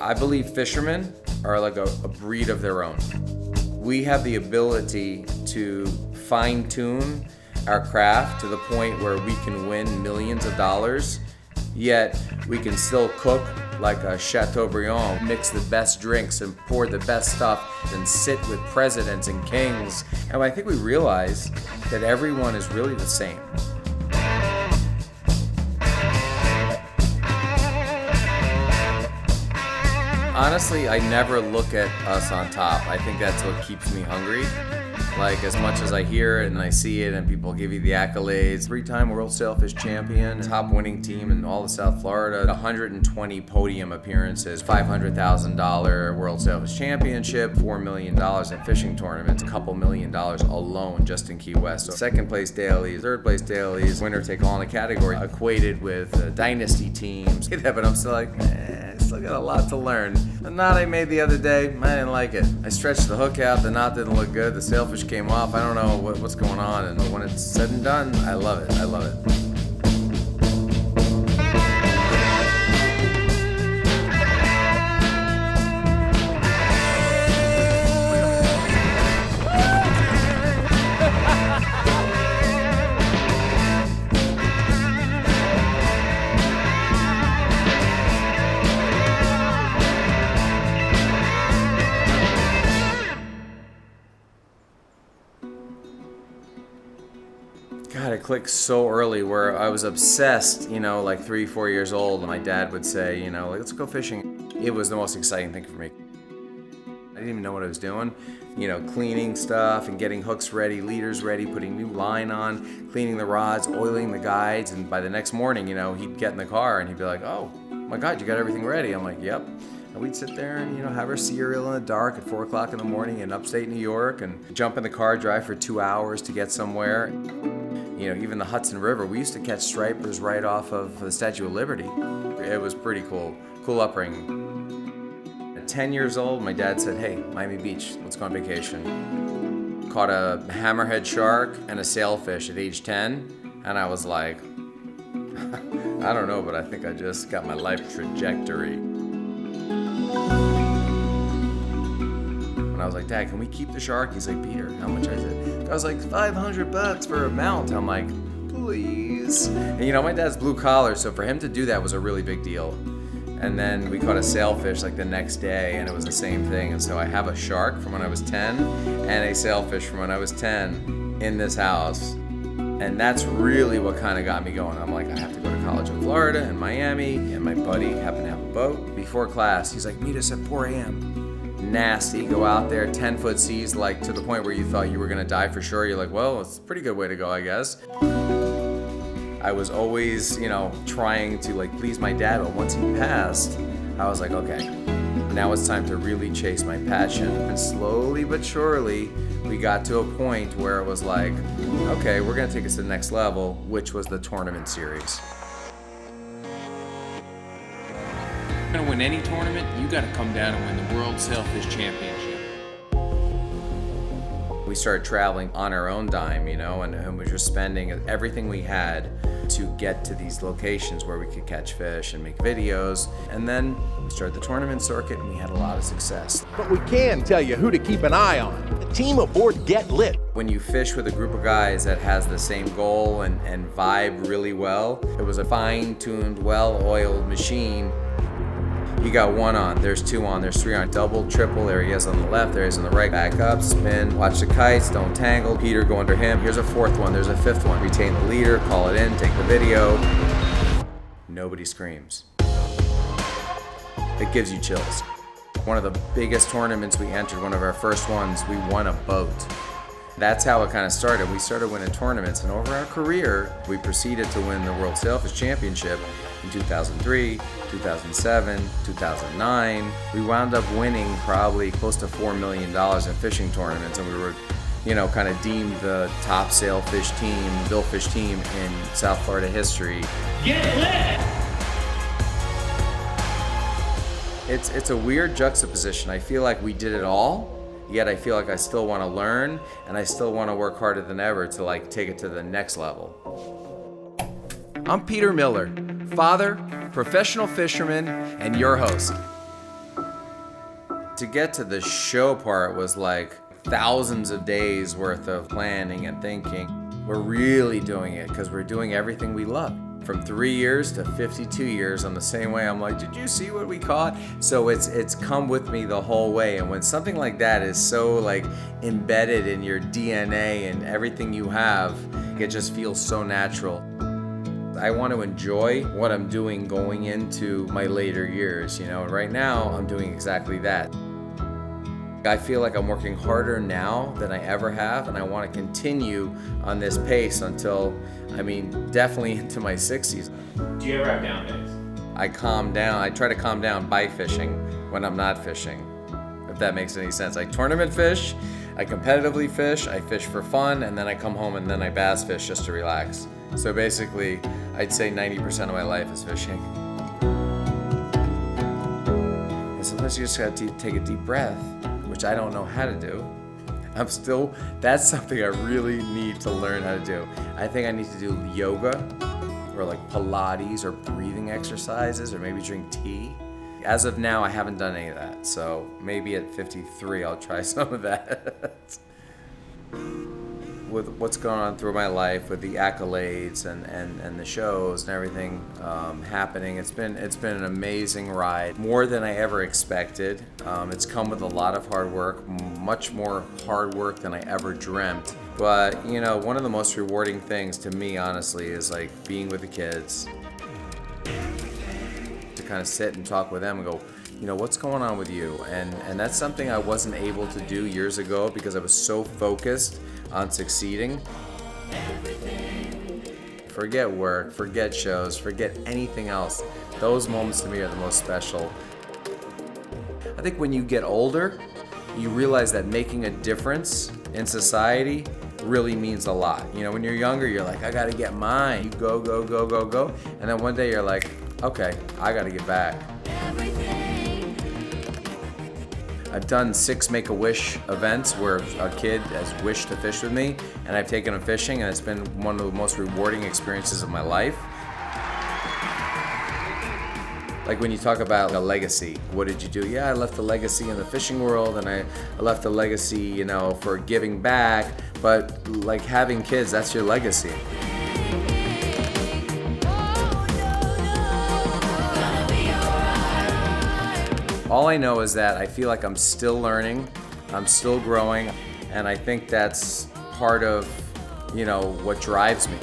I believe fishermen are like a breed of their own. We have the ability to fine-tune our craft to the point where we can win millions of dollars, yet we can still cook like a Chateaubriand, mix the best drinks and pour the best stuff and sit with presidents and kings. And I think we realize that everyone is really the same. Honestly, I never look at us on top. I think that's what keeps me hungry. Like, as much as I hear it and I see it and people give you the accolades, 3-time World Sailfish Champion, top winning team in all of South Florida, 120 podium appearances, $500,000 World Sailfish Championship, $4 million in fishing tournaments, a couple $1 million alone just in Key West. So second place dailies, third place dailies, winner take all in a category, equated with dynasty teams. But I'm still like, I still got a lot to learn. The knot I made the other day, I didn't like it. I stretched the hook out, the knot didn't look good, the sailfish came off. I don't know what's going on, and when it's said and done, I love it. I love it. God, it clicked so early where I was obsessed, like 3-4 years old, and my dad would say, let's go fishing. It was the most exciting thing for me. I didn't even know what I was doing, cleaning stuff and getting hooks ready, leaders ready, putting new line on, cleaning the rods, oiling the guides, and by the next morning, he'd get in the car and he'd be like, oh my God, you got everything ready? I'm like, yep. And we'd sit there and, have our cereal in the dark at 4 o'clock in the morning in upstate New York and jump in the car, drive for 2 hours to get somewhere. Even the Hudson River, we used to catch stripers right off of the Statue of Liberty. It was pretty cool upbringing. At 10 years old, my dad said, hey, Miami Beach, let's go on vacation. Caught a hammerhead shark and a sailfish at age 10, and I was like, I don't know, but I think I just got my life trajectory. I was like, Dad, can we keep the shark? He's like, Peter, how much is it? I was like, $500 for a mount. I'm like, please. And my dad's blue collar, so for him to do that was a really big deal. And then we caught a sailfish like the next day, and it was the same thing. And so I have a shark from when I was 10 and a sailfish from when I was 10 in this house. And that's really what kind of got me going. I'm like, I have to go to college in Florida and Miami, and my buddy happened to have a boat. Before class, he's like, meet us at 4 a.m. Nasty, go out there, 10-foot seas, like to the point where you thought you were gonna die for sure. You're like, well, it's a pretty good way to go, I guess. I was always, trying to please my dad, but once he passed, I was like, okay, now it's time to really chase my passion. And slowly but surely, we got to a point where it was like, okay, we're gonna take us to the next level, which was the tournament series. If you're gonna win any tournament, you gotta come down and win the World Sailfish Championship. We started traveling on our own dime, and we were spending everything we had to get to these locations where we could catch fish and make videos. And then we started the tournament circuit, and we had a lot of success. But we can tell you who to keep an eye on. The team aboard Get Lit. When you fish with a group of guys that has the same goal and vibe really well, it was a fine-tuned, well-oiled machine. You got 1 on, there's 2 on, there's 3 on, double, triple, there he is on the left, there he is on the right, back up, spin, watch the kites, don't tangle, Peter go under him, here's a 4th one, there's a 5th one, retain the leader, call it in, take the video. Nobody screams. It gives you chills. One of the biggest tournaments we entered, one of our first ones, we won a boat. That's how it kind of started. We started winning tournaments, and over our career, we proceeded to win the World Sailfish Championship in 2003, 2007, 2009. We wound up winning probably close to $4 million in fishing tournaments, and we were, kind of deemed the top sailfish team, billfish team in South Florida history. Get lit! It's a weird juxtaposition. I feel like we did it all, yet I feel like I still want to learn, and I still want to work harder than ever to take it to the next level. I'm Peter Miller, father, professional fisherman, and your host. To get to the show part was like thousands of days worth of planning and thinking. We're really doing it because we're doing everything we love. From 3 years to 52 years on the same way. I'm like, did you see what we caught? So it's come with me the whole way. And when something like that is so like embedded in your DNA and everything you have, it just feels so natural. I want to enjoy what I'm doing going into my later years, you know. Right now, I'm doing exactly that. I feel like I'm working harder now than I ever have, and I want to continue on this pace until, definitely into my 60s. Do you ever have down days? I calm down. I try to calm down by fishing when I'm not fishing, if that makes any sense. I tournament fish, I competitively fish, I fish for fun, and then I come home and then I bass fish just to relax. So basically, I'd say 90% of my life is fishing. And sometimes you just gotta take a deep breath, which I don't know how to do. That's something I really need to learn how to do. I think I need to do yoga or like Pilates or breathing exercises or maybe drink tea. As of now, I haven't done any of that. So maybe at 53, I'll try some of that. With what's going on through my life, with the accolades and the shows and everything happening, it's been an amazing ride, more than I ever expected. It's come with a lot of hard work, much more hard work than I ever dreamt. But you know, one of the most rewarding things to me, honestly, is like being with the kids, to kind of sit and talk with them and go, you know, what's going on with you? And that's something I wasn't able to do years ago because I was so focused on succeeding. Forget work, forget shows, forget anything else. Those moments to me are the most special. I think when you get older, you realize that making a difference in society really means a lot. You know, when you're younger, you're like, I gotta get mine. You go, go, go, go, go. And then one day you're like, okay, I gotta get back. I've done 6 Make-A-Wish events where a kid has wished to fish with me, and I've taken him fishing, and it's been one of the most rewarding experiences of my life. Like when you talk about a legacy, what did you do? Yeah, I left a legacy in the fishing world, and I left a legacy, you know, for giving back, but like having kids, that's your legacy. All I know is that I feel like I'm still learning, I'm still growing, and I think that's part of, you know, what drives me.